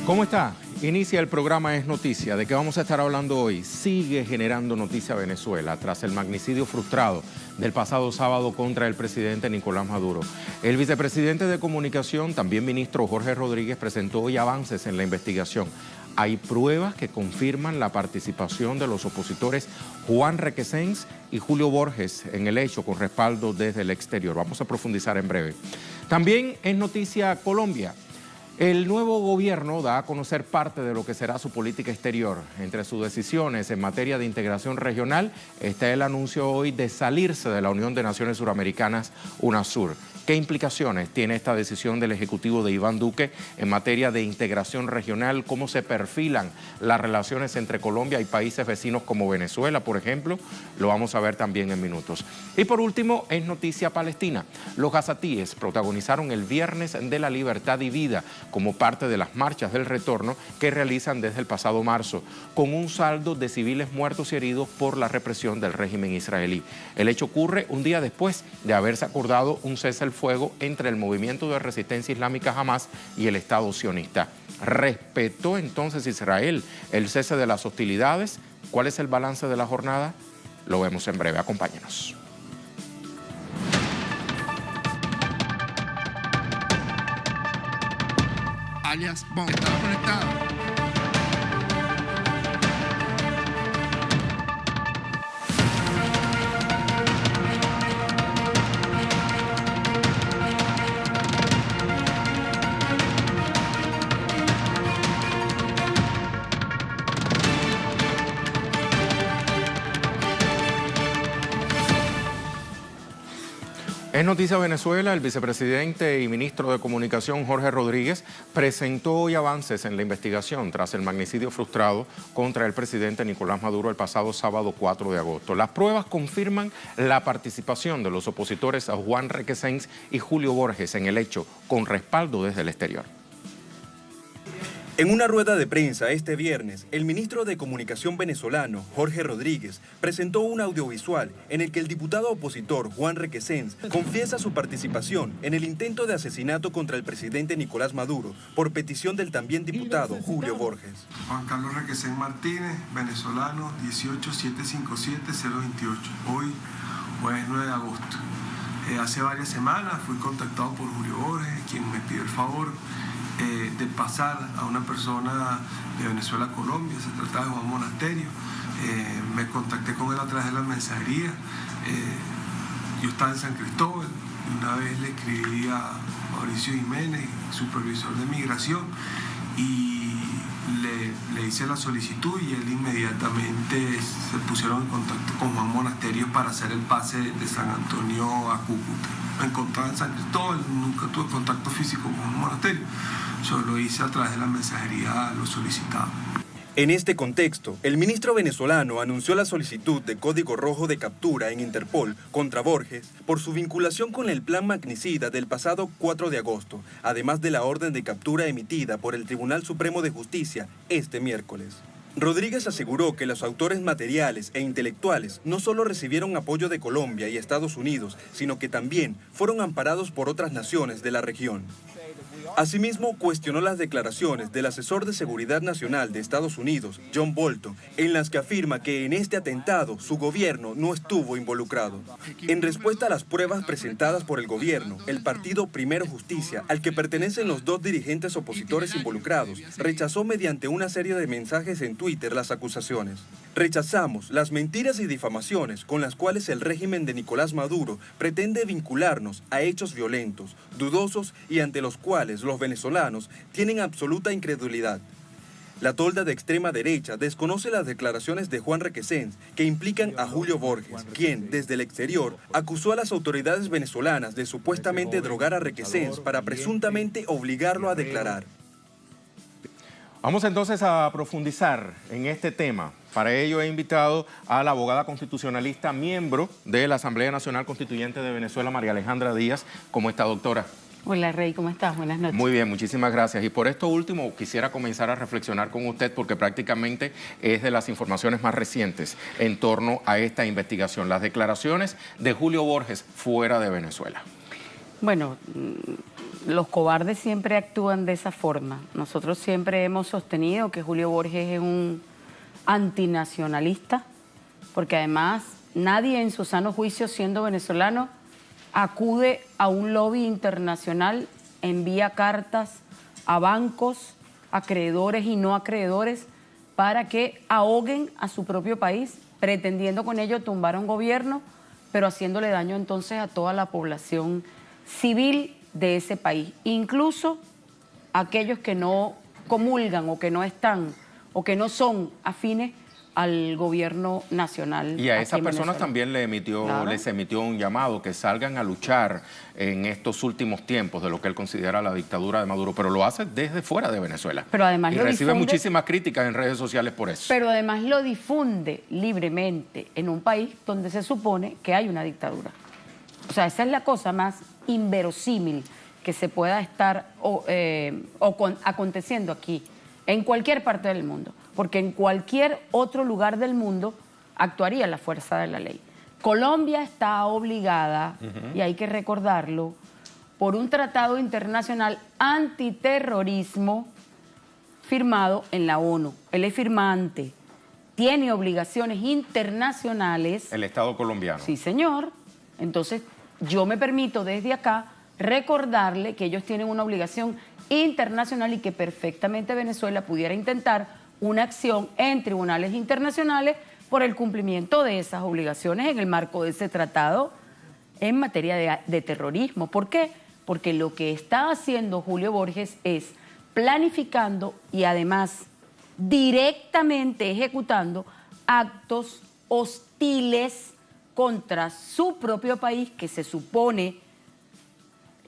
¿Cómo está? Inicia el programa Es Noticia. ¿De qué vamos a estar hablando hoy? Sigue generando noticia Venezuela tras el magnicidio frustrado del pasado sábado contra el presidente Nicolás Maduro. El vicepresidente de Comunicación, también ministro Jorge Rodríguez, presentó hoy avances en la investigación. Hay pruebas que confirman la participación de los opositores Juan Requesens y Julio Borges en el hecho, con respaldo desde el exterior. Vamos a profundizar en breve. También es noticia Colombia. El nuevo gobierno da a conocer parte de lo que será su política exterior. Entre sus decisiones en materia de integración regional está el anuncio hoy de salirse de la Unión de Naciones Suramericanas, UNASUR. ¿Qué implicaciones tiene esta decisión del Ejecutivo de Iván Duque en materia de integración regional? ¿Cómo se perfilan las relaciones entre Colombia y países vecinos como Venezuela, por ejemplo? Lo vamos a ver también en minutos. Y por último, es noticia Palestina. Los gazatíes protagonizaron el Viernes de la Libertad y Vida como parte de las marchas del retorno que realizan desde el pasado marzo, con un saldo de civiles muertos y heridos por la represión del régimen israelí. El hecho ocurre un día después de haberse acordado un cese al fuego entre el movimiento de resistencia islámica Hamas y el Estado sionista. ¿Respetó entonces Israel el cese de las hostilidades? ¿Cuál es el balance de la jornada? Lo vemos en breve. Acompáñenos. Alias Bon, ¿estás conectado? Es noticia Venezuela. El vicepresidente y ministro de Comunicación, Jorge Rodríguez, presentó hoy avances en la investigación tras el magnicidio frustrado contra el presidente Nicolás Maduro el pasado sábado 4 de agosto. Las pruebas confirman la participación de los opositores a Juan Requesens y Julio Borges en el hecho, con respaldo desde el exterior. En una rueda de prensa este viernes, el ministro de Comunicación venezolano, Jorge Rodríguez, presentó un audiovisual en el que el diputado opositor Juan Requesens confiesa su participación en el intento de asesinato contra el presidente Nicolás Maduro por petición del también diputado Julio Borges. Juan Carlos Requesens Martínez, venezolano, 18757028. Hoy, jueves 9 de agosto. Hace varias semanas fui contactado por Julio Borges, quien me pidió el favor de pasar a una persona de Venezuela a Colombia. Se trataba de Juan Monasterio. Me contacté con él a través de la mensajería. Yo estaba en San Cristóbal y una vez le escribí a Mauricio Jiménez, supervisor de migración, y le hice la solicitud y él inmediatamente se pusieron en contacto con Juan Monasterio para hacer el pase de San Antonio a Cúcuta. Me encontraba en San Cristóbal, nunca tuve contacto físico con Juan Monasterio. Yo lo hice a través de la mensajería, lo solicitaba. En este contexto, el ministro venezolano anunció la solicitud de código rojo de captura en Interpol contra Borges por su vinculación con el plan magnicida del pasado 4 de agosto, además de la orden de captura emitida por el Tribunal Supremo de Justicia este miércoles. Rodríguez aseguró que los autores materiales e intelectuales no solo recibieron apoyo de Colombia y Estados Unidos, sino que también fueron amparados por otras naciones de la región. Asimismo, cuestionó las declaraciones del asesor de Seguridad Nacional de Estados Unidos, John Bolton, en las que afirma que en este atentado su gobierno no estuvo involucrado. En respuesta a las pruebas presentadas por el gobierno, el partido Primero Justicia, al que pertenecen los dos dirigentes opositores involucrados, rechazó mediante una serie de mensajes en Twitter las acusaciones. Rechazamos las mentiras y difamaciones con las cuales el régimen de Nicolás Maduro pretende vincularnos a hechos violentos, dudosos y ante los cuales los venezolanos tienen absoluta incredulidad. La tolda de extrema derecha desconoce las declaraciones de Juan Requesens que implican a Julio Borges, quien, desde el exterior, acusó a las autoridades venezolanas de supuestamente drogar a Requesens para presuntamente obligarlo a declarar. Vamos entonces a profundizar en este tema. Para ello he invitado a la abogada constitucionalista, miembro de la Asamblea Nacional Constituyente de Venezuela, María Alejandra Díaz. ¿Cómo está, doctora? Hola, Rey, ¿cómo estás? Buenas noches. Muy bien, muchísimas gracias. Y por esto último, quisiera comenzar a reflexionar con usted porque prácticamente es de las informaciones más recientes en torno a esta investigación, las declaraciones de Julio Borges fuera de Venezuela. Bueno, los cobardes siempre actúan de esa forma. Nosotros siempre hemos sostenido que Julio Borges es un antinacionalista, porque además nadie en su sano juicio, siendo venezolano, acude a un lobby internacional, envía cartas a bancos, acreedores y no acreedores, para que ahoguen a su propio país, pretendiendo con ello tumbar a un gobierno, pero haciéndole daño entonces a toda la población civil de ese país, incluso aquellos que no comulgan o que no están o que no son afines al gobierno nacional. Y a esas personas también les emitió un llamado que salgan a luchar en estos últimos tiempos de lo que él considera la dictadura de Maduro, pero lo hace desde fuera de Venezuela. Pero además y recibe muchísimas críticas en redes sociales por eso. Pero además lo difunde libremente en un país donde se supone que hay una dictadura. O sea, esa es la cosa más inverosímil que se pueda estar aconteciendo aquí, en cualquier parte del mundo, porque en cualquier otro lugar del mundo actuaría la fuerza de la ley. Colombia está obligada, y hay que recordarlo, por un tratado internacional antiterrorismo firmado en la ONU. Él es firmante, tiene obligaciones internacionales. El Estado colombiano. Sí, señor. Entonces, yo me permito desde acá recordarle que ellos tienen una obligación internacional y que perfectamente Venezuela pudiera intentar una acción en tribunales internacionales por el cumplimiento de esas obligaciones en el marco de ese tratado en materia de terrorismo. ¿Por qué? Porque lo que está haciendo Julio Borges es planificando y además directamente ejecutando actos hostiles contra su propio país, que se supone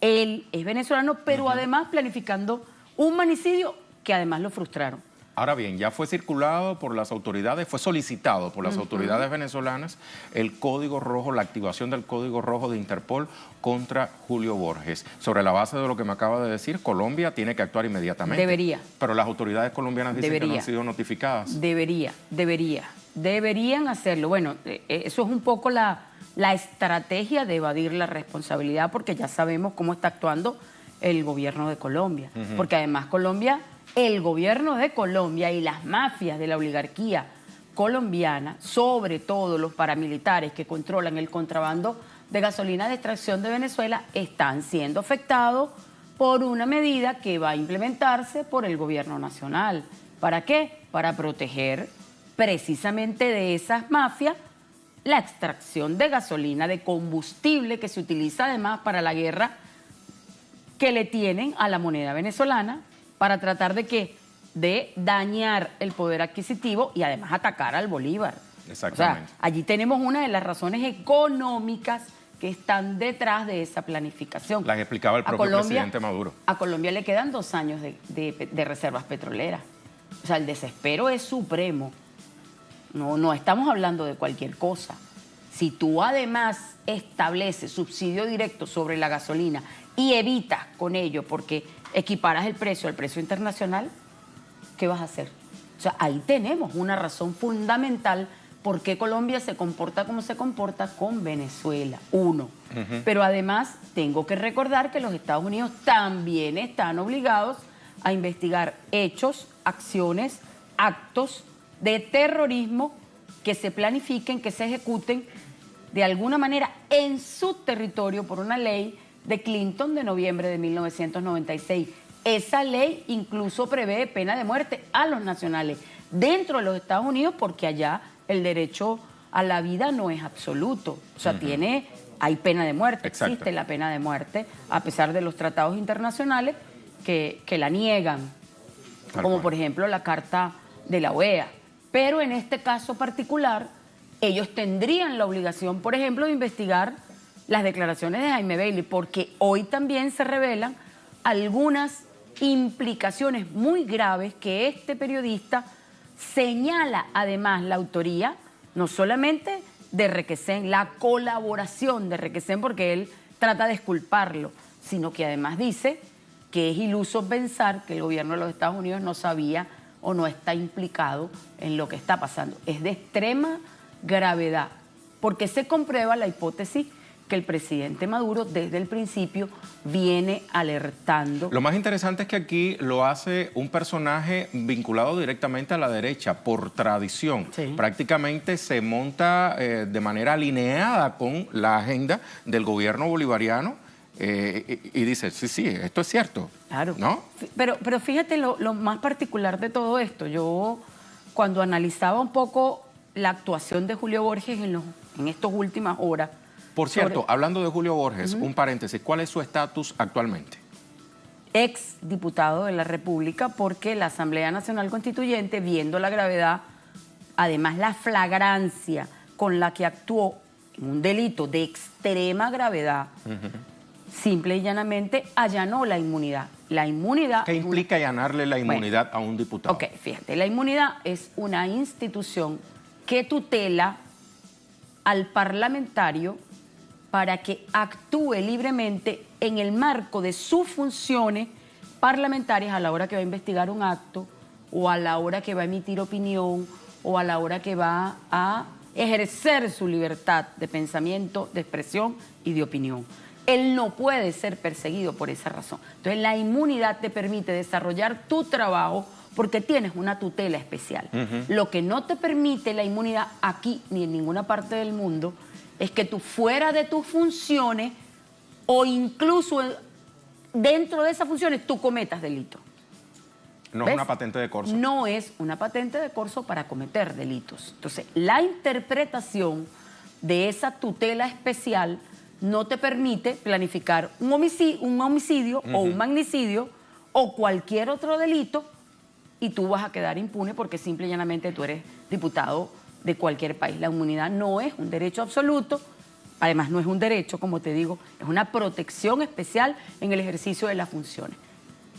él es venezolano, pero además planificando un magnicidio que además lo frustraron. Ahora bien, ya fue circulado por las autoridades, fue solicitado por las autoridades venezolanas el código rojo, la activación del código rojo de Interpol contra Julio Borges. Sobre la base de lo que me acaba de decir, Colombia tiene que actuar inmediatamente. Debería. Pero las autoridades colombianas dicen que no han sido notificadas. Deberían hacerlo. Bueno, eso es un poco la estrategia de evadir la responsabilidad, porque ya sabemos cómo está actuando el gobierno de Colombia. Porque además el gobierno de Colombia y las mafias de la oligarquía colombiana, sobre todo los paramilitares que controlan el contrabando de gasolina de extracción de Venezuela, están siendo afectados por una medida que va a implementarse por el gobierno nacional. ¿Para qué? Para proteger precisamente de esas mafias la extracción de gasolina, de combustible que se utiliza además para la guerra que le tienen a la moneda venezolana, para tratar de ¿qué? De dañar el poder adquisitivo y además atacar al Bolívar. Exactamente. O sea, allí tenemos una de las razones económicas que están detrás de esa planificación. Las explicaba el propio presidente Maduro. A Colombia le quedan 2 años de reservas petroleras. O sea, el desespero es supremo. No estamos hablando de cualquier cosa. Si tú además estableces subsidio directo sobre la gasolina y evitas con ello, porque equiparas el precio al precio internacional, ¿qué vas a hacer? O sea, ahí tenemos una razón fundamental por qué Colombia se comporta como se comporta con Venezuela. Uno. Pero además tengo que recordar que los Estados Unidos también están obligados a investigar hechos, acciones, actos de terrorismo que se planifiquen, que se ejecuten de alguna manera en su territorio por una ley de Clinton de noviembre de 1996. Esa ley incluso prevé pena de muerte a los nacionales dentro de los Estados Unidos, porque allá el derecho a la vida no es absoluto. O sea, hay pena de muerte, Exacto. Existe la pena de muerte, a pesar de los tratados internacionales que la niegan, como por ejemplo la Carta de la OEA. Pero en este caso particular, ellos tendrían la obligación, por ejemplo, de investigar las declaraciones de Jaime Bailey, porque hoy también se revelan algunas implicaciones muy graves que este periodista señala además la autoría, no solamente de Requesén, la colaboración de Requesén, porque él trata de exculparlo, sino que además dice que es iluso pensar que el gobierno de los Estados Unidos no sabía o no está implicado en lo que está pasando. Es de extrema gravedad, porque se comprueba la hipótesis que el presidente Maduro desde el principio viene alertando. Lo más interesante es que aquí lo hace un personaje vinculado directamente a la derecha por tradición. Sí. Prácticamente se monta de manera alineada con la agenda del gobierno bolivariano y dice, sí, esto es cierto. Claro. ¿No? Pero fíjate lo más particular de todo esto. Yo, cuando analizaba un poco la actuación de Julio Borges en estas últimas horas. Por cierto, hablando de Julio Borges, un paréntesis, ¿cuál es su estatus actualmente? Ex diputado de la República, porque la Asamblea Nacional Constituyente, viendo la gravedad, además la flagrancia con la que actuó en un delito de extrema gravedad, simple y llanamente allanó la inmunidad. La inmunidad... ¿Qué implica allanarle la inmunidad a un diputado? Ok, fíjate, la inmunidad es una institución que tutela al parlamentario para que actúe libremente en el marco de sus funciones parlamentarias a la hora que va a investigar un acto o a la hora que va a emitir opinión o a la hora que va a ejercer su libertad de pensamiento, de expresión y de opinión. Él no puede ser perseguido por esa razón. Entonces, la inmunidad te permite desarrollar tu trabajo porque tienes una tutela especial. Lo que no te permite la inmunidad aquí ni en ninguna parte del mundo es que tú fuera de tus funciones o incluso dentro de esas funciones tú cometas delitos. No ¿Ves? es una patente de corso. No es una patente de corso para cometer delitos. Entonces, la interpretación de esa tutela especial no te permite planificar un homicidio o un magnicidio o cualquier otro delito y tú vas a quedar impune porque simple y llanamente tú eres diputado de cualquier país. La inmunidad no es un derecho absoluto, además no es un derecho, como te digo, es una protección especial en el ejercicio de las funciones.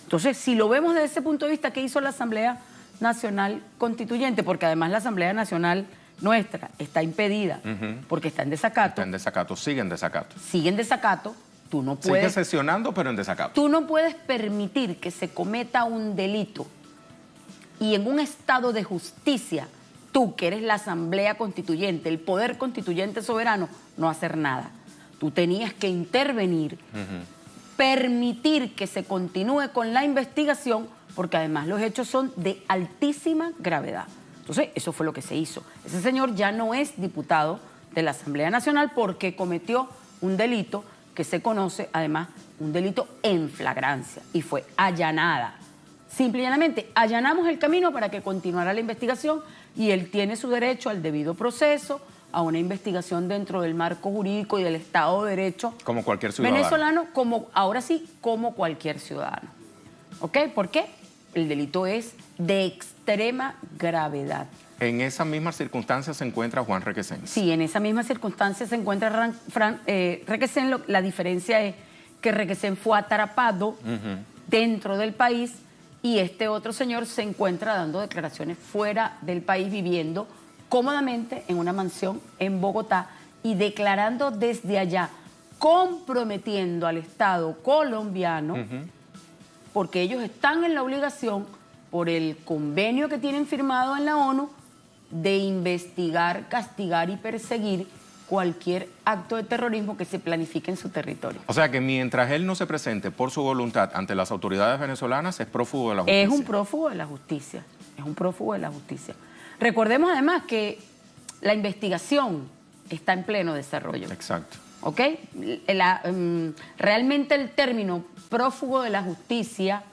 Entonces, si lo vemos desde ese punto de vista, ¿qué hizo la Asamblea Nacional Constituyente? Porque además la Asamblea Nacional nuestra está impedida porque está en desacato. Está en desacato, sigue en desacato. Sigue en desacato, tú no puedes... Sigue sesionando, pero en desacato. Tú no puedes permitir que se cometa un delito y en un estado de justicia, tú que eres la Asamblea Constituyente, el poder constituyente soberano, no hacer nada. Tú tenías que intervenir, permitir que se continúe con la investigación, porque además los hechos son de altísima gravedad. Entonces, eso fue lo que se hizo. Ese señor ya no es diputado de la Asamblea Nacional porque cometió un delito que se conoce, además, un delito en flagrancia y fue allanada. Simple y llanamente, allanamos el camino para que continuara la investigación y él tiene su derecho al debido proceso, a una investigación dentro del marco jurídico y del Estado de Derecho. Como cualquier ciudadano. Venezolano, ahora sí, como cualquier ciudadano. ¿Ok? ¿Por qué? El delito es de extrema gravedad. En esas mismas circunstancias se encuentra Juan Requesens. Sí, en esa misma circunstancia se encuentra Requesens. La diferencia es que Requesens fue atrapado dentro del país y este otro señor se encuentra dando declaraciones fuera del país, viviendo cómodamente en una mansión en Bogotá y declarando desde allá, comprometiendo al Estado colombiano, porque ellos están en la obligación, por el convenio que tienen firmado en la ONU, de investigar, castigar y perseguir cualquier acto de terrorismo que se planifique en su territorio. O sea que mientras él no se presente por su voluntad ante las autoridades venezolanas, es prófugo de la justicia. Es un prófugo de la justicia, es un prófugo de la justicia. Recordemos además que la investigación está en pleno desarrollo. Exacto. ¿Ok? Realmente el término prófugo de la justicia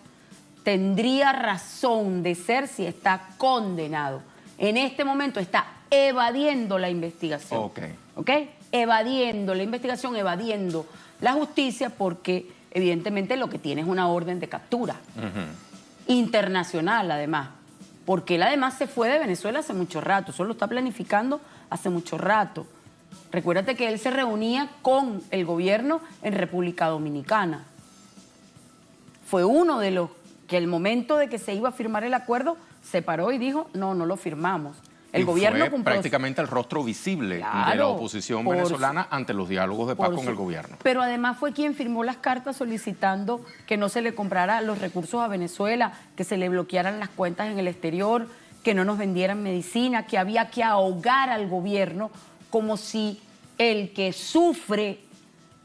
tendría razón de ser si está condenado. En este momento está evadiendo la investigación. ¿Ok? Evadiendo la investigación, evadiendo la justicia, porque evidentemente lo que tiene es una orden de captura. Internacional, además. Porque él además se fue de Venezuela hace mucho rato. Eso lo está planificando hace mucho rato. Recuérdate que él se reunía con el gobierno en República Dominicana. Fue uno de los que al momento de que se iba a firmar el acuerdo, se paró y dijo, no lo firmamos. El gobierno fue prácticamente el rostro visible de la oposición venezolana ante los diálogos de paz con el gobierno. Pero además fue quien firmó las cartas solicitando que no se le comprara los recursos a Venezuela, que se le bloquearan las cuentas en el exterior, que no nos vendieran medicina, que había que ahogar al gobierno como si el que sufre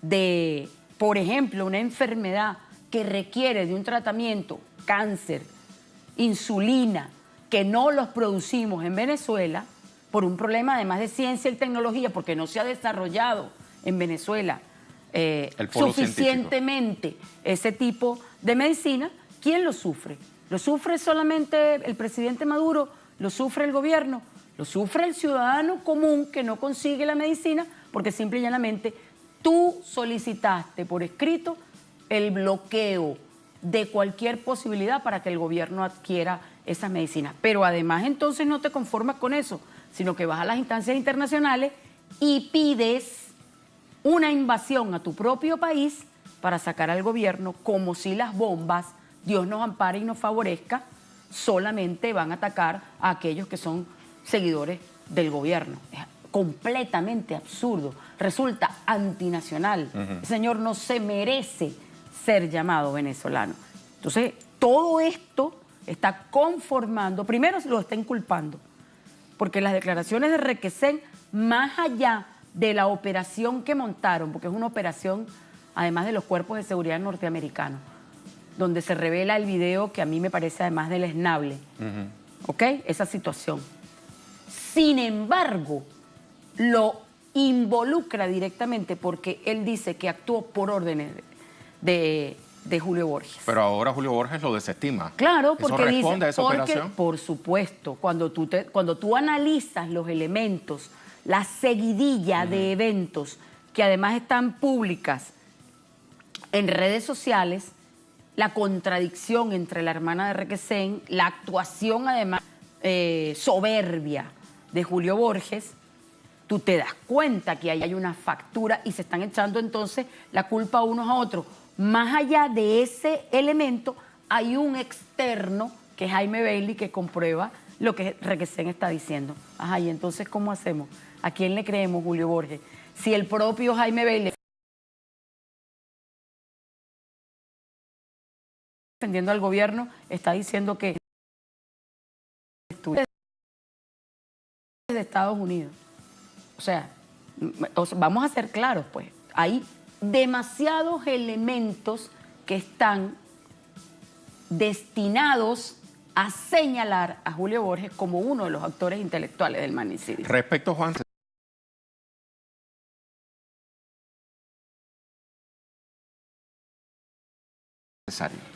de, por ejemplo, una enfermedad que requiere de un tratamiento, cáncer, insulina, que no los producimos en Venezuela, por un problema además de ciencia y tecnología, porque no se ha desarrollado en Venezuela suficientemente ese tipo de medicina. ¿Quién lo sufre? ¿Lo sufre solamente el presidente Maduro? ¿Lo sufre el gobierno? ¿Lo sufre el ciudadano común que no consigue la medicina? Porque simple y llanamente tú solicitaste por escrito el bloqueo de cualquier posibilidad para que el gobierno adquiera esas medicinas. Pero además entonces no te conformas con eso, sino que vas a las instancias internacionales y pides una invasión a tu propio país para sacar al gobierno, como si las bombas, Dios nos ampare y nos favorezca, solamente van a atacar a aquellos que son seguidores del gobierno. Es completamente absurdo, resulta antinacional. El señor no se merece ser llamado venezolano. Entonces, todo esto está conformando, primero lo está inculpando, porque las declaraciones de Requesén, más allá de la operación que montaron, porque es una operación, además de los cuerpos de seguridad norteamericanos, donde se revela el video que a mí me parece además deleznable, ¿ok? Esa situación. Sin embargo, lo involucra directamente porque él dice que actuó por órdenes de Julio Borges. Pero ahora Julio Borges lo desestima. Claro, porque ¿eso responde a esa operación? Por supuesto, cuando tú analizas los elementos, la seguidilla de eventos que además están públicas en redes sociales, la contradicción entre la hermana de Requesén, la actuación además soberbia de Julio Borges, tú te das cuenta que ahí hay una factura y se están echando entonces la culpa unos a otros. Más allá de ese elemento, hay un externo, que es Jaime Bailey, que comprueba lo que Requesén está diciendo. Ajá, y entonces, ¿cómo hacemos? ¿A quién le creemos, Julio Borges? Si el propio Jaime Bailey, defendiendo al gobierno, está diciendo que de Estados Unidos. O sea, vamos a ser claros, pues. Hay demasiados elementos que están destinados a señalar a Julio Borges como uno de los actores intelectuales del magnicidio. Respecto, Juan,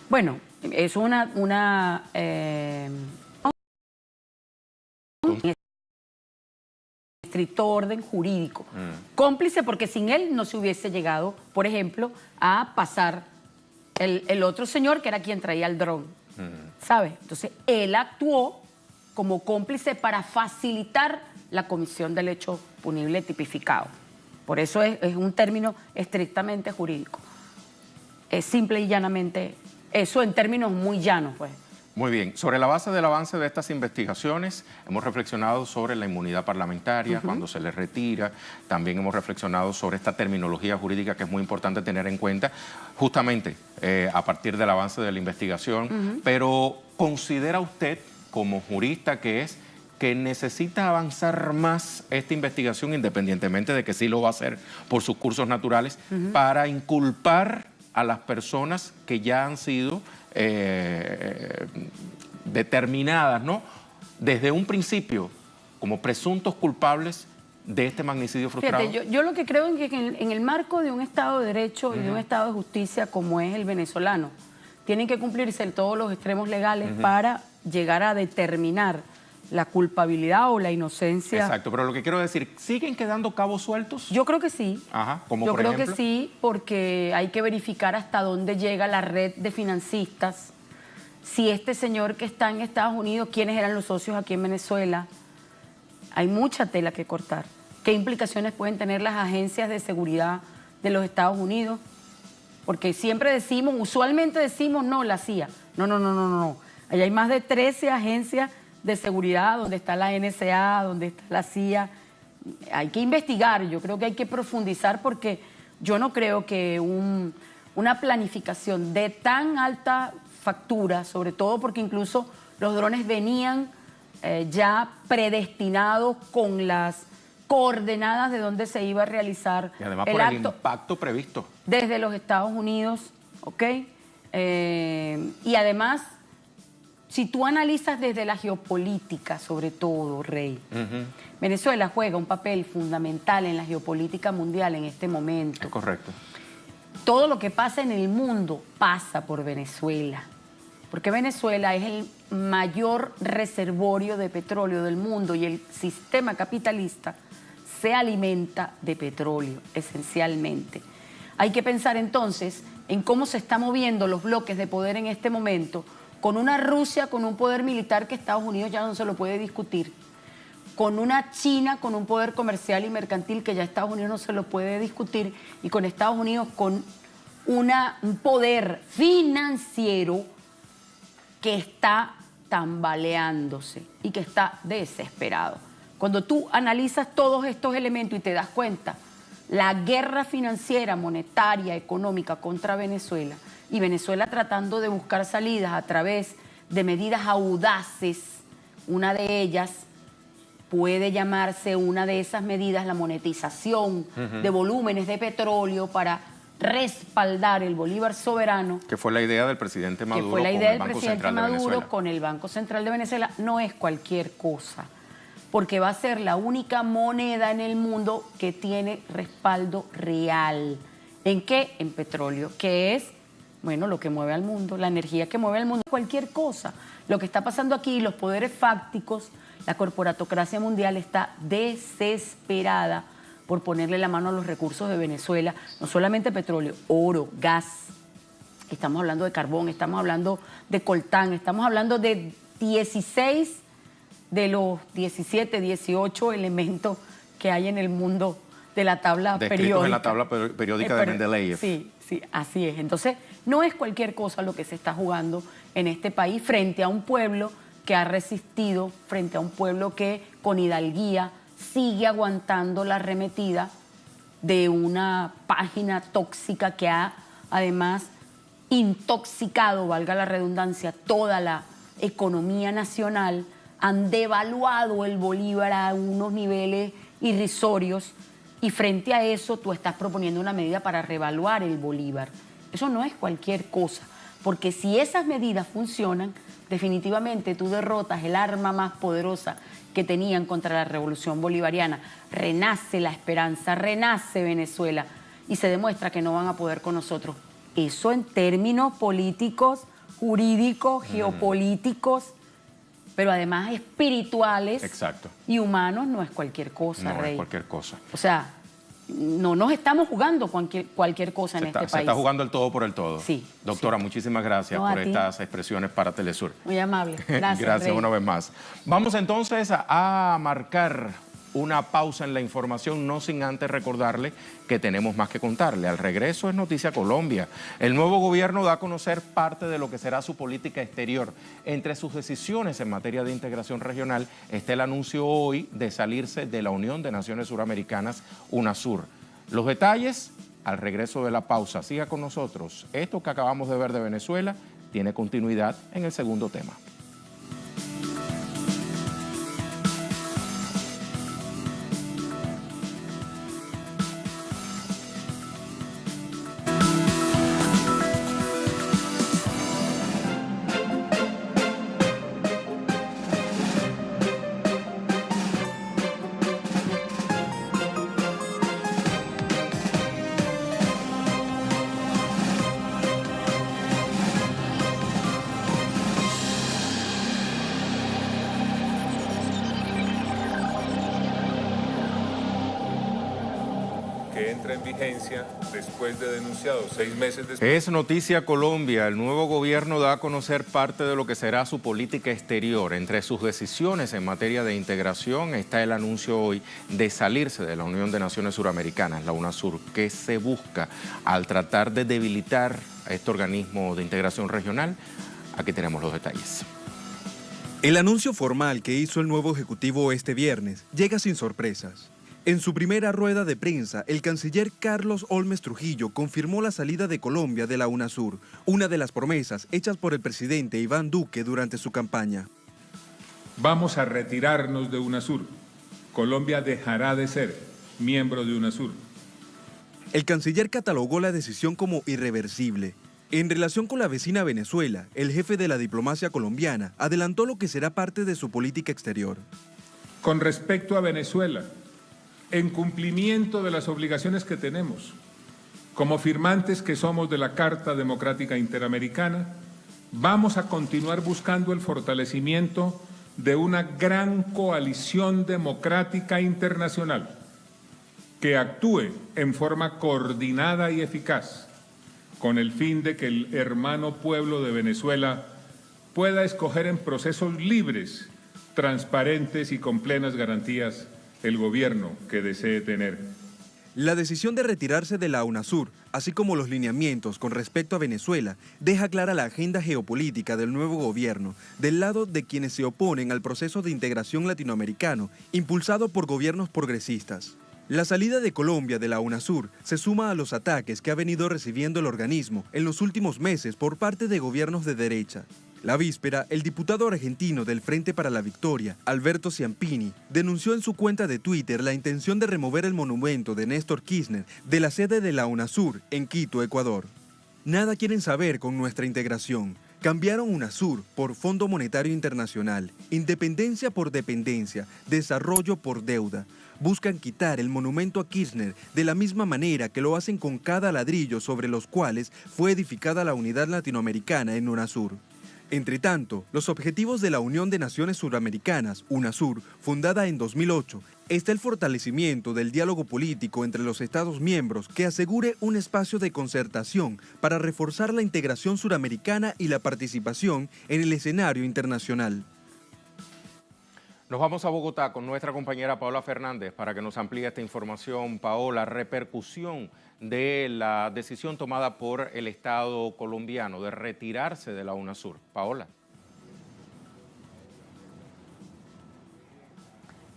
bueno, es un estricto orden jurídico. Cómplice porque sin él no se hubiese llegado, por ejemplo, a pasar el otro señor que era quien traía el dron, ¿sabes? Entonces, él actuó como cómplice para facilitar la comisión del hecho punible tipificado. Por eso es un término estrictamente jurídico. Es simple y llanamente eso en términos muy llanos, pues. Muy bien. Sobre la base del avance de estas investigaciones, hemos reflexionado sobre la inmunidad parlamentaria, cuando se le retira. También hemos reflexionado sobre esta terminología jurídica que es muy importante tener en cuenta, justamente a partir del avance de la investigación. Pero ¿considera usted, como jurista que es, que necesita avanzar más esta investigación, independientemente de que sí lo va a hacer por sus cursos naturales, para inculpar a las personas que ya han sido determinadas, ¿no?, desde un principio como presuntos culpables de este magnicidio frustrado? Fíjate, yo lo que creo es que en el marco de un Estado de Derecho y de un Estado de Justicia como es el venezolano, tienen que cumplirse todos los extremos legales para llegar a determinar la culpabilidad o la inocencia. Exacto, pero lo que quiero decir, ¿siguen quedando cabos sueltos? Yo creo que sí. Ajá, como yo por creo ejemplo que sí, porque hay que verificar hasta dónde llega la red de financistas, si este señor que está en Estados Unidos, quiénes eran los socios aquí en Venezuela. Hay mucha tela que cortar. ¿Qué implicaciones pueden tener las agencias de seguridad de los Estados Unidos? Porque siempre decimos, usualmente decimos, no, la CIA. No. Allá hay más de 13 agencias de seguridad, donde está la NSA, donde está la CIA. Hay que investigar, yo creo que hay que profundizar, porque yo no creo que una planificación de tan alta factura, sobre todo porque incluso los drones venían ya predestinados con las coordenadas de dónde se iba a realizar Y además el por el acto. impacto previsto. Desde los Estados Unidos, ¿ok? Y además, si tú analizas desde la geopolítica, sobre todo, Rey, Venezuela juega un papel fundamental en la geopolítica mundial en este momento. Es correcto. Todo lo que pasa en el mundo pasa por Venezuela, porque Venezuela es el mayor reservorio de petróleo del mundo y el sistema capitalista se alimenta de petróleo, esencialmente. Hay que pensar entonces en cómo se están moviendo los bloques de poder en este momento, con una Rusia con un poder militar que Estados Unidos ya no se lo puede discutir, con una China con un poder comercial y mercantil que ya Estados Unidos no se lo puede discutir, y con Estados Unidos con un poder financiero que está tambaleándose y que está desesperado. Cuando tú analizas todos estos elementos y te das cuenta, la guerra financiera, monetaria, económica contra Venezuela, y Venezuela tratando de buscar salidas a través de medidas audaces, una de ellas puede llamarse, una de esas medidas, la monetización de volúmenes de petróleo para respaldar el bolívar soberano. Que fue la idea del presidente Maduro. Que fue la idea del presidente Central de Maduro Venezuela. con el Banco Central de Venezuela. No es cualquier cosa, porque va a ser la única moneda en el mundo que tiene respaldo real. ¿En qué? En petróleo, que es, bueno, lo que mueve al mundo, la energía que mueve al mundo, cualquier cosa. Lo que está pasando aquí, los poderes fácticos, la corporatocracia mundial está desesperada por ponerle la mano a los recursos de Venezuela, no solamente petróleo, oro, gas, estamos hablando de carbón, estamos hablando de coltán, estamos hablando de 16 de los 17, 18 elementos que hay en el mundo de la tabla Descritos periódica. en la tabla periódica de Mendeleev. Sí, sí, así es. Entonces, no es cualquier cosa lo que se está jugando en este país frente a un pueblo que ha resistido, frente a un pueblo que con hidalguía sigue aguantando la arremetida de una página tóxica que ha además intoxicado, valga la redundancia, toda la economía nacional. Han devaluado el bolívar a unos niveles irrisorios y frente a eso tú estás proponiendo una medida para revaluar el bolívar. Eso no es cualquier cosa, porque si esas medidas funcionan, definitivamente tú derrotas el arma más poderosa que tenían contra la revolución bolivariana. Renace la esperanza, renace Venezuela y se demuestra que no van a poder con nosotros. Eso en términos políticos, jurídicos, geopolíticos, pero además espirituales. Exacto. Y humanos, no es cualquier cosa, No Rey. es cualquier cosa. O sea, no nos estamos jugando cualquier cosa en este país. Se está jugando el todo por el todo. Sí. Doctora, muchísimas gracias No, a por ti. estas expresiones para Telesur. Muy amable. Gracias, Gracias Rey. una vez más. Vamos entonces a marcar una pausa en la información, no sin antes recordarle que tenemos más que contarle. Al regreso es Noticia Colombia. El nuevo gobierno da a conocer parte de lo que será su política exterior. Entre sus decisiones en materia de integración regional está el anuncio hoy de salirse de la Unión de Naciones Suramericanas, UNASUR. Los detalles al regreso de la pausa. Siga con nosotros. Esto que acabamos de ver de Venezuela tiene continuidad en el segundo tema. que entra en vigencia después de denunciado, 6 meses después. Es Noticia Colombia. El nuevo gobierno da a conocer parte de lo que será su política exterior. Entre sus decisiones en materia de integración está el anuncio hoy de salirse de la Unión de Naciones Suramericanas, la UNASUR, que se busca al tratar de debilitar a este organismo de integración regional. Aquí tenemos los detalles. El anuncio formal que hizo el nuevo Ejecutivo este viernes llega sin sorpresas. En su primera rueda de prensa, el canciller Carlos Olmes Trujillo confirmó la salida de Colombia de la UNASUR, una de las promesas hechas por el presidente Iván Duque durante su campaña. Vamos a retirarnos de UNASUR. Colombia dejará de ser miembro de UNASUR. El canciller catalogó la decisión como irreversible. En relación con la vecina Venezuela, el jefe de la diplomacia colombiana adelantó lo que será parte de su política exterior. Con respecto a Venezuela, en cumplimiento de las obligaciones que tenemos, como firmantes que somos de la Carta Democrática Interamericana, vamos a continuar buscando el fortalecimiento de una gran coalición democrática internacional que actúe en forma coordinada y eficaz con el fin de que el hermano pueblo de Venezuela pueda escoger en procesos libres, transparentes y con plenas garantías el gobierno que desee tener. La decisión de retirarse de la UNASUR, así como los lineamientos con respecto a Venezuela, deja clara la agenda geopolítica del nuevo gobierno, del lado de quienes se oponen al proceso de integración latinoamericano, impulsado por gobiernos progresistas. La salida de Colombia de la UNASUR se suma a los ataques que ha venido recibiendo el organismo en los últimos meses por parte de gobiernos de derecha. La víspera, el diputado argentino del Frente para la Victoria, Alberto Ciampini, denunció en su cuenta de Twitter la intención de remover el monumento de Néstor Kirchner de la sede de la UNASUR en Quito, Ecuador. Nada quieren saber con nuestra integración. Cambiaron UNASUR por Fondo Monetario Internacional, independencia por dependencia, desarrollo por deuda. Buscan quitar el monumento a Kirchner de la misma manera que lo hacen con cada ladrillo sobre los cuales fue edificada la unidad latinoamericana en UNASUR. Entre tanto, los objetivos de la Unión de Naciones Suramericanas, UNASUR, fundada en 2008, está el fortalecimiento del diálogo político entre los Estados miembros que asegure un espacio de concertación para reforzar la integración suramericana y la participación en el escenario internacional. Nos vamos a Bogotá con nuestra compañera Paola Fernández para que nos amplíe esta información. Paola, repercusión de la decisión tomada por el Estado colombiano de retirarse de la UNASUR. Paola.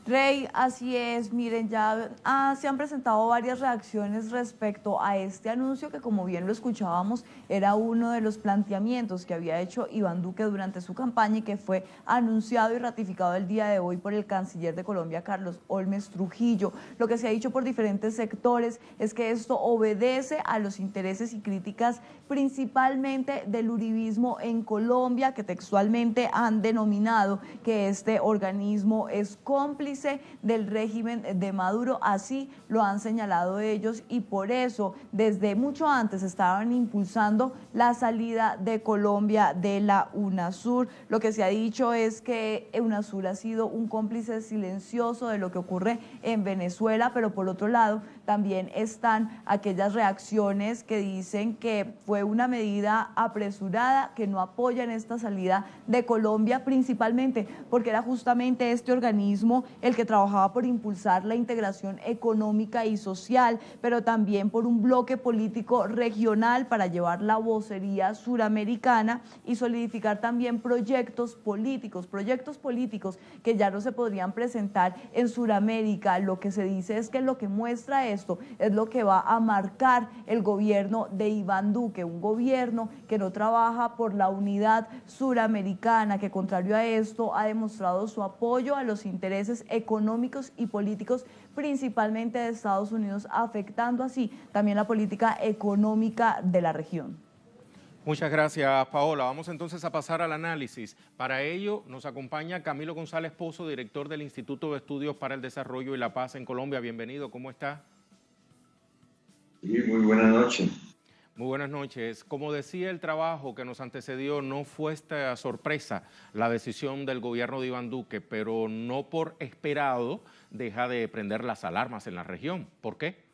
Rey, así es, miren, ya se han presentado varias reacciones respecto a este anuncio que, como bien lo escuchábamos, era uno de los planteamientos que había hecho Iván Duque durante su campaña y que fue anunciado y ratificado el día de hoy por el canciller de Colombia, Carlos Holmes Trujillo. Lo que se ha dicho por diferentes sectores es que esto obedece a los intereses y críticas principalmente del uribismo en Colombia, que textualmente han denominado que este organismo es cómplice del régimen de Maduro, así lo han señalado ellos, y por eso desde mucho antes estaban impulsando la salida de Colombia de la UNASUR. Lo que se ha dicho es que UNASUR ha sido un cómplice silencioso de lo que ocurre en Venezuela, pero por otro lado también están aquellas reacciones que dicen que fue una medida apresurada, que no apoyan esta salida de Colombia, principalmente porque era justamente este organismo el que trabajaba por impulsar la integración económica y social, pero también por un bloque político regional para llevar la vocería suramericana y solidificar también proyectos políticos que ya no se podrían presentar en Suramérica. Lo que se dice es que lo que muestra esto es lo que va a marcar el gobierno de Iván Duque, un gobierno que no trabaja por la unidad suramericana, que contrario a esto ha demostrado su apoyo a los intereses económicos y políticos, principalmente de Estados Unidos, afectando así también la política económica de la región. Muchas gracias, Paola. Vamos entonces a pasar al análisis. Para ello nos acompaña Camilo González Pozo, director del Instituto de Estudios para el Desarrollo y la Paz en Colombia. Bienvenido, ¿cómo está? Sí, muy buenas noches. Muy buenas noches. Como decía el trabajo que nos antecedió, no fue esta sorpresa la decisión del gobierno de Iván Duque, pero no por esperado deja de prender las alarmas en la región. ¿Por qué?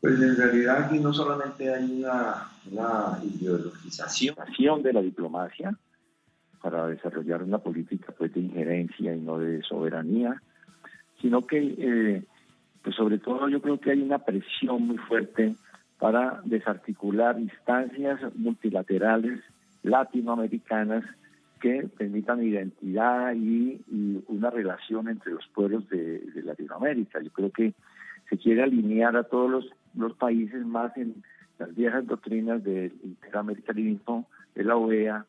Pues en realidad aquí no solamente hay una ideologización de la diplomacia para desarrollar una política pues, de injerencia y no de soberanía, sino que pues sobre todo yo creo que hay una presión muy fuerte para desarticular instancias multilaterales latinoamericanas que permitan identidad y una relación entre los pueblos de Latinoamérica. Yo creo que se quiere alinear a todos los países más en las viejas doctrinas del interamericanismo, de la OEA,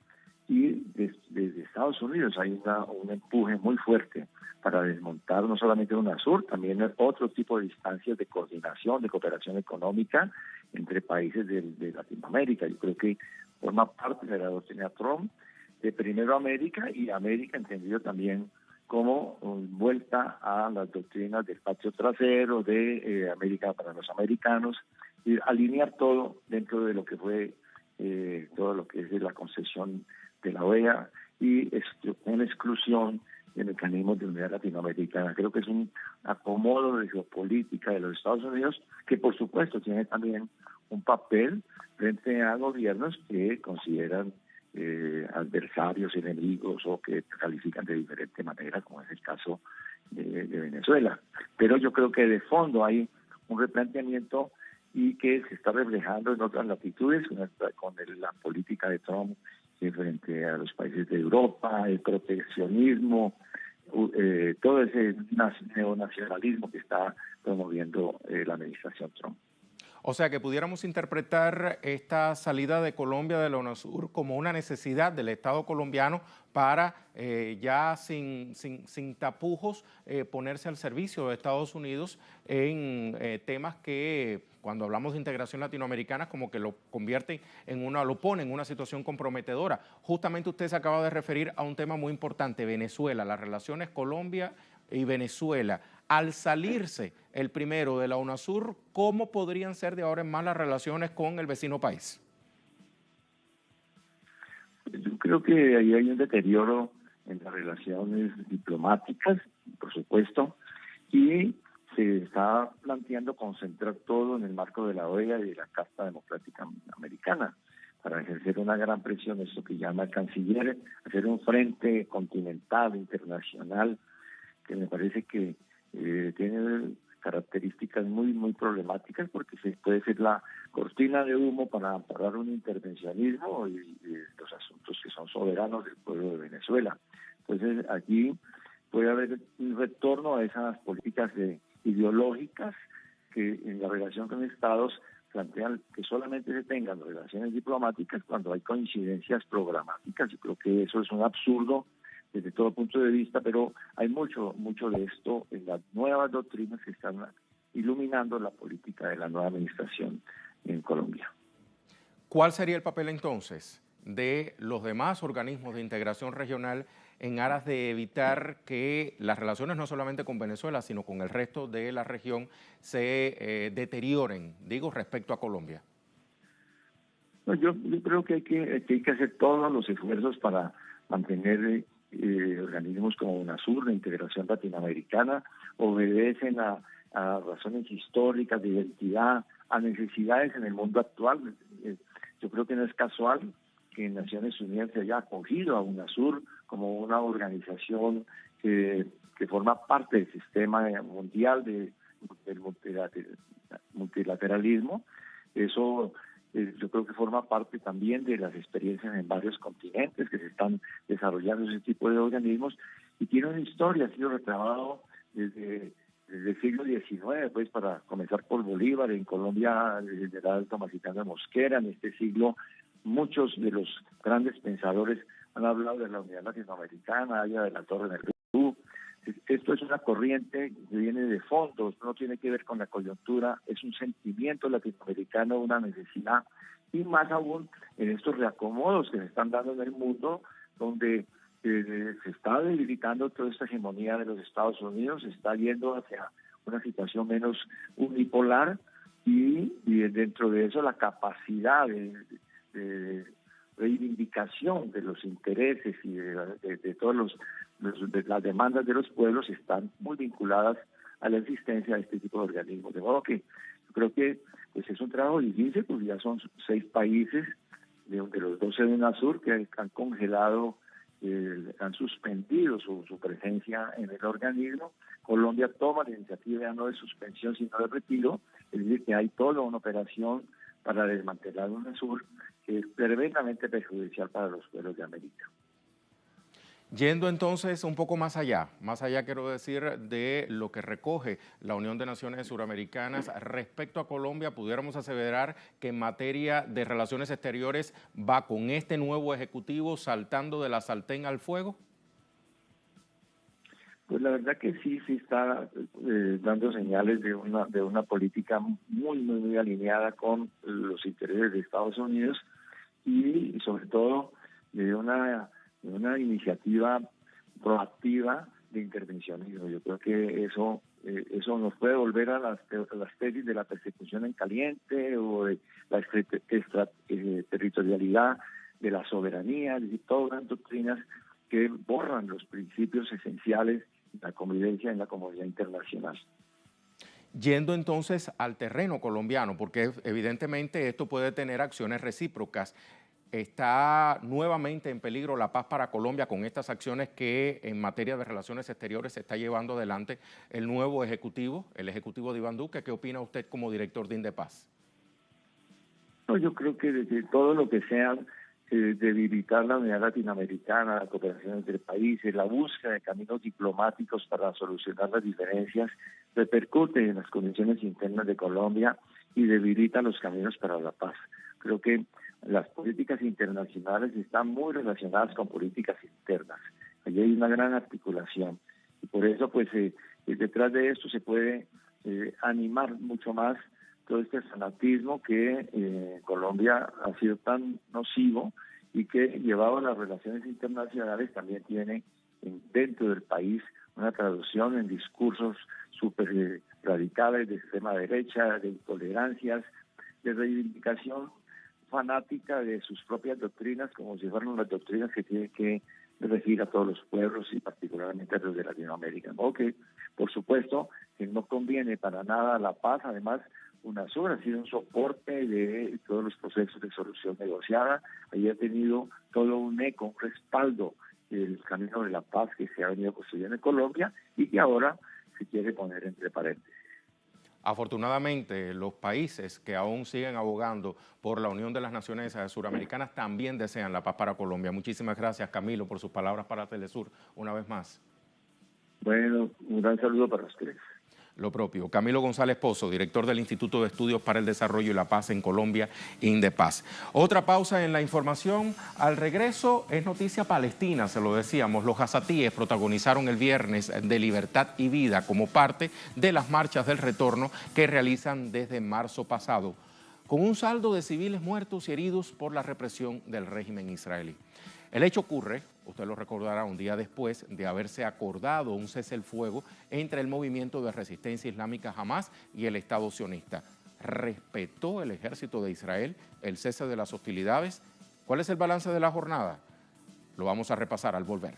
y desde Estados Unidos hay un empuje muy fuerte para desmontar no solamente UNASUR, también otro tipo de instancias de coordinación, de cooperación económica entre países de Latinoamérica. Yo creo que forma parte de la doctrina Trump de primero América, y América entendido también como vuelta a las doctrinas del patio trasero, de América para los americanos, y alinear todo dentro de lo que fue todo lo que es de la concesión de la OEA y una exclusión de mecanismos de unidad latinoamericana. Creo que es un acomodo de geopolítica de los Estados Unidos que, por supuesto, tiene también un papel frente a gobiernos que consideran adversarios, enemigos o que califican de diferente manera, como es el caso de Venezuela. Pero yo creo que de fondo hay un replanteamiento y que se está reflejando en otras latitudes con la política de Trump frente a los países de Europa, el proteccionismo, todo ese neonacionalismo que está promoviendo la administración Trump. O sea que pudiéramos interpretar esta salida de Colombia de la UNASUR como una necesidad del Estado colombiano para ya sin tapujos ponerse al servicio de Estados Unidos en temas que cuando hablamos de integración latinoamericana como que lo convierte lo pone en una situación comprometedora. Justamente usted se acaba de referir a un tema muy importante, Venezuela, las relaciones Colombia y Venezuela. Al salirse el primero de la UNASUR, ¿cómo podrían ser de ahora en más las relaciones con el vecino país? Yo creo que ahí hay un deterioro en las relaciones diplomáticas, por supuesto, y se está planteando concentrar todo en el marco de la OEA y de la Carta Democrática Americana para ejercer una gran presión, esto que llama el canciller, hacer un frente continental, internacional, que me parece que tiene características muy problemáticas, porque puede ser la cortina de humo para amparar un intervencionismo y los asuntos que son soberanos del pueblo de Venezuela. Entonces allí puede haber un retorno a esas políticas ideológicas que en la relación con Estados plantean que solamente se tengan relaciones diplomáticas cuando hay coincidencias programáticas. Yo creo que eso es un absurdo desde todo punto de vista, pero hay mucho de esto en las nuevas doctrinas que están iluminando la política de la nueva administración en Colombia. ¿Cuál sería el papel entonces de los demás organismos de integración regional en aras de evitar que las relaciones no solamente con Venezuela, sino con el resto de la región se deterioren, digo, respecto a Colombia? No, yo creo que hay que hacer todos los esfuerzos para mantener organismos como UNASUR, de integración latinoamericana, obedecen a razones históricas de identidad, a necesidades en el mundo actual. Yo creo que no es casual que Naciones Unidas se haya acogido a UNASUR como una organización que forma parte del sistema mundial del multilateralismo. Eso yo creo que forma parte también de las experiencias en varios continentes que se están desarrollando ese tipo de organismos, y tiene una historia, ha sido retrabado desde el siglo XIX, pues, para comenzar por Bolívar, en Colombia el general Tomás Icano de Mosquera. En este siglo muchos de los grandes pensadores han hablado de la unidad latinoamericana, Aya de la Torre en el Perú. Esto es una corriente que viene de fondo, no tiene que ver con la coyuntura, es un sentimiento latinoamericano, una necesidad, y más aún en estos reacomodos que se están dando en el mundo, donde se está debilitando toda esta hegemonía de los Estados Unidos, se está yendo hacia una situación menos unipolar, y dentro de eso la capacidad de reivindicación de los intereses y de todos de las demandas de los pueblos están muy vinculadas a la existencia de este tipo de organismos. De modo que yo creo que pues es un trabajo difícil, pues ya son 6 países de los 12 de UNASUR que han congelado, han suspendido su presencia en el organismo. Colombia toma la iniciativa ya no de suspensión sino de retiro, es decir, que hay toda una operación para desmantelar UNASUR que es tremendamente perjudicial para los pueblos de América. Yendo entonces un poco más allá quiero decir de lo que recoge la Unión de Naciones Suramericanas respecto a Colombia, pudiéramos aseverar que en materia de relaciones exteriores va con este nuevo ejecutivo saltando de la sartén al fuego. Pues la verdad que sí está dando señales de una política muy alineada con los intereses de Estados Unidos y sobre todo de una iniciativa proactiva de intervencionismo. Yo creo que eso nos puede volver a las tesis de la persecución en caliente o de la territorialidad de la soberanía, es decir, todas las doctrinas que borran los principios esenciales de la convivencia en la comunidad internacional. Yendo entonces al terreno colombiano, porque evidentemente esto puede tener acciones recíprocas, ¿está nuevamente en peligro la paz para Colombia con estas acciones que en materia de relaciones exteriores se está llevando adelante el nuevo ejecutivo, el ejecutivo de Iván Duque? ¿Qué opina usted como director de Indepaz? No, yo creo que desde todo lo que sea debilitar la unidad latinoamericana, la cooperación entre países, la búsqueda de caminos diplomáticos para solucionar las diferencias, repercute en las condiciones internas de Colombia y debilita los caminos para la paz. Creo que las políticas internacionales están muy relacionadas con políticas internas. Allí hay una gran articulación y por eso pues detrás de esto se puede animar mucho más todo este fanatismo que Colombia ha sido tan nocivo y que llevado a las relaciones internacionales también tiene dentro del país una traducción en discursos súper radicales de extrema derecha, de intolerancias, de reivindicación fanática de sus propias doctrinas, como si fueran las doctrinas que tienen que regir a todos los pueblos y particularmente a los de Latinoamérica. ¿No? Que, por supuesto, que no conviene para nada la paz. Además, UNASUR ha sido un soporte de todos los procesos de solución negociada. Ahí ha tenido todo un eco, un respaldo del camino de la paz que se ha venido construyendo en Colombia y que ahora se quiere poner entre paréntesis. Afortunadamente, los países que aún siguen abogando por la Unión de las Naciones Suramericanas también desean la paz para Colombia. Muchísimas gracias, Camilo, por sus palabras para Telesur una vez más. Bueno, un gran saludo para ustedes. Lo propio. Camilo González Pozo, director del Instituto de Estudios para el Desarrollo y la Paz en Colombia, Indepaz. Otra pausa en la información. Al regreso es noticia palestina, se lo decíamos. Los gazatíes protagonizaron el viernes de Libertad y Vida como parte de las marchas del retorno que realizan desde marzo pasado, con un saldo de civiles muertos y heridos por la represión del régimen israelí. El hecho ocurre, usted lo recordará, un día después de haberse acordado un cese el fuego entre el movimiento de resistencia islámica Hamas y el Estado sionista. ¿Respetó el ejército de Israel el cese de las hostilidades? ¿Cuál es el balance de la jornada? Lo vamos a repasar al volver.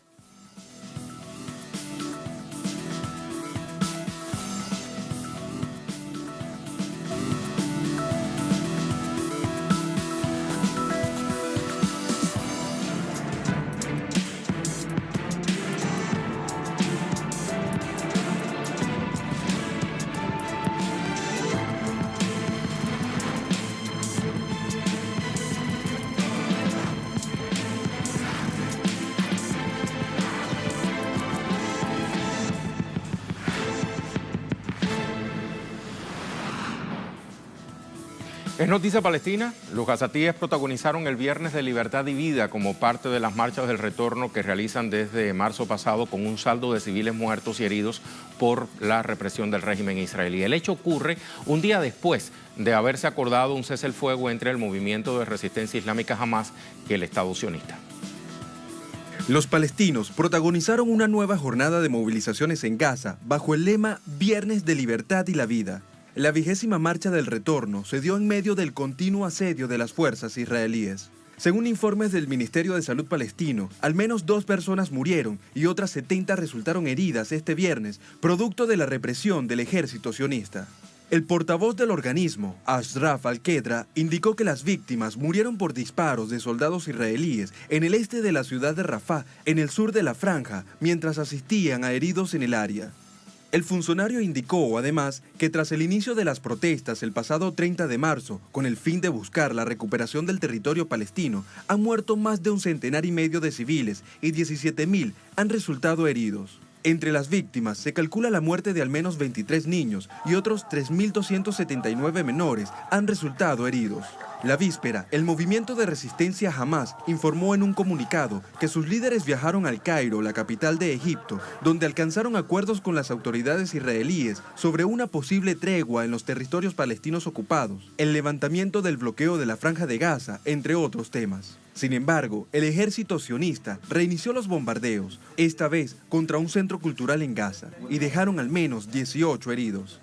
Es noticia palestina. Los gazatíes protagonizaron el viernes de Libertad y Vida como parte de las marchas del retorno que realizan desde marzo pasado con un saldo de civiles muertos y heridos por la represión del régimen israelí. El hecho ocurre un día después de haberse acordado un cese el fuego entre el movimiento de resistencia islámica Hamas y el Estado sionista. Los palestinos protagonizaron una nueva jornada de movilizaciones en Gaza bajo el lema Viernes de Libertad y la Vida. La 20ª marcha del retorno se dio en medio del continuo asedio de las fuerzas israelíes. Según informes del Ministerio de Salud palestino, al menos 2 personas murieron y otras 70 resultaron heridas este viernes, producto de la represión del ejército sionista. El portavoz del organismo, Ashraf Al-Qedra, indicó que las víctimas murieron por disparos de soldados israelíes en el este de la ciudad de Rafah, en el sur de la franja, mientras asistían a heridos en el área. El funcionario indicó, además, que tras el inicio de las protestas el pasado 30 de marzo, con el fin de buscar la recuperación del territorio palestino, han muerto más de 1,5 centenar de civiles y 17.000 han resultado heridos. Entre las víctimas se calcula la muerte de al menos 23 niños y otros 3.279 menores han resultado heridos. La víspera, el movimiento de resistencia Hamás informó en un comunicado que sus líderes viajaron al Cairo, la capital de Egipto, donde alcanzaron acuerdos con las autoridades israelíes sobre una posible tregua en los territorios palestinos ocupados, el levantamiento del bloqueo de la Franja de Gaza, entre otros temas. Sin embargo, el ejército sionista reinició los bombardeos, esta vez contra un centro cultural en Gaza, y dejaron al menos 18 heridos.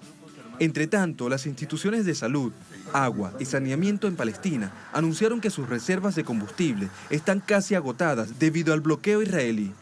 Entre tanto, las instituciones de salud, agua y saneamiento en Palestina anunciaron que sus reservas de combustible están casi agotadas debido al bloqueo israelí.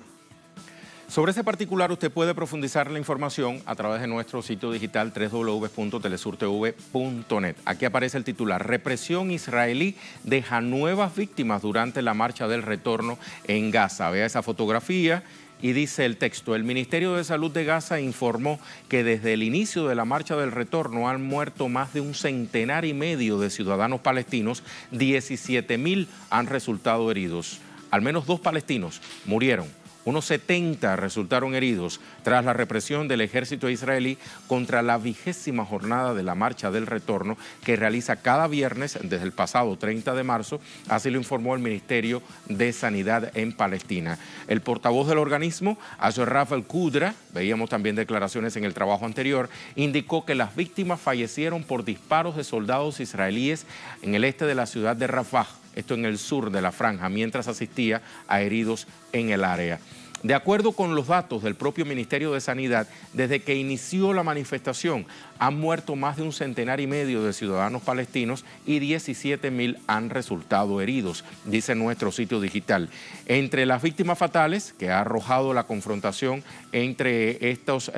Sobre ese particular usted puede profundizar la información a través de nuestro sitio digital www.telesurtv.net. Aquí aparece el titular: represión israelí deja nuevas víctimas durante la marcha del retorno en Gaza. Vea esa fotografía y dice el texto: el Ministerio de Salud de Gaza informó que desde el inicio de la marcha del retorno han muerto más de 1,5 centenar de ciudadanos palestinos, 17.000 han resultado heridos. Al menos 2 palestinos murieron. Unos 70 resultaron heridos tras la represión del ejército israelí contra la 20ª jornada de la Marcha del Retorno que realiza cada viernes desde el pasado 30 de marzo, así lo informó el Ministerio de Sanidad en Palestina. El portavoz del organismo, Ashraf al-Qudra, veíamos también declaraciones en el trabajo anterior, indicó que las víctimas fallecieron por disparos de soldados israelíes en el este de la ciudad de Rafah, esto en el sur de la franja, mientras asistía a heridos en el área. De acuerdo con los datos del propio Ministerio de Sanidad, desde que inició la manifestación han muerto más de 1,5 centenar de ciudadanos palestinos y 17.000 han resultado heridos, dice nuestro sitio digital. Entre las víctimas fatales que ha arrojado la confrontación entre estas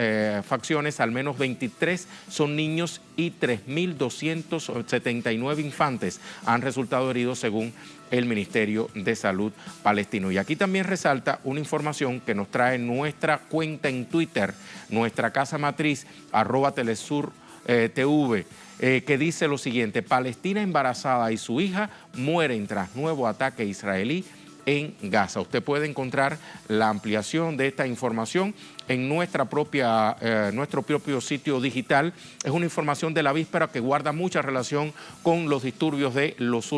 facciones, al menos 23 son niños y 3.279 infantes han resultado heridos según el Ministerio de Salud palestino. Y aquí también resalta una información que nos trae nuestra cuenta en Twitter, nuestra casa matriz, @telesurtv, que dice lo siguiente: Palestina embarazada y su hija mueren tras nuevo ataque israelí en Gaza. Usted puede encontrar la ampliación de esta información en nuestro propio sitio digital. Es una información de la víspera que guarda mucha relación con los disturbios de las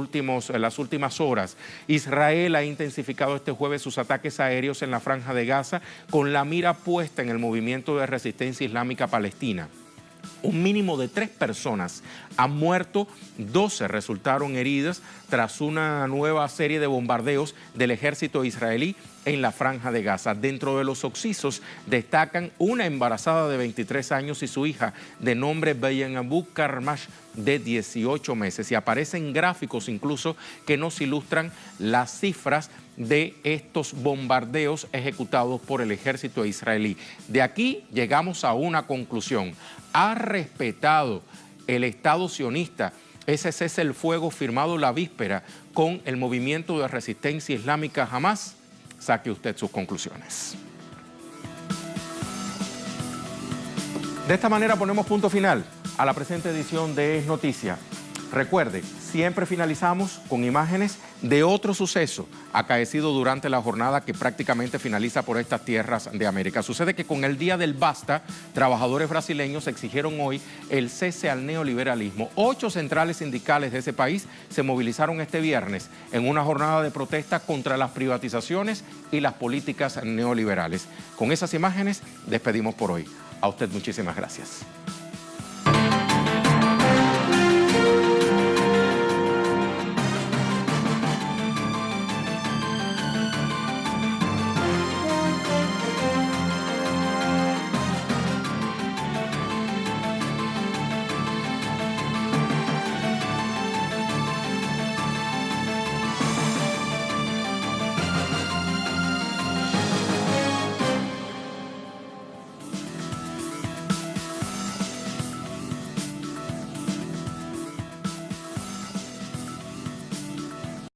últimas horas. Israel ha intensificado este jueves sus ataques aéreos en la Franja de Gaza con la mira puesta en el movimiento de resistencia islámica palestina. Un mínimo de 3 personas han muerto, 12 resultaron heridas tras una nueva serie de bombardeos del ejército israelí en la Franja de Gaza. Dentro de los occisos destacan una embarazada de 23 años y su hija de nombre Bayan Abu Karmash de 18 meses. Y aparecen gráficos incluso que nos ilustran las cifras de estos bombardeos ejecutados por el ejército israelí. De aquí llegamos a una conclusión: ha respetado el Estado sionista ese cese el fuego firmado la víspera con el movimiento de resistencia islámica Hamás. Saque usted sus conclusiones. De esta manera ponemos punto final a la presente edición de Es Noticia. Recuerde, siempre finalizamos con imágenes de otro suceso acaecido durante la jornada que prácticamente finaliza por estas tierras de América. Sucede que con el Día del Basta, trabajadores brasileños exigieron hoy el cese al neoliberalismo. 8 centrales sindicales de ese país se movilizaron este viernes en una jornada de protesta contra las privatizaciones y las políticas neoliberales. Con esas imágenes despedimos por hoy. A usted muchísimas gracias.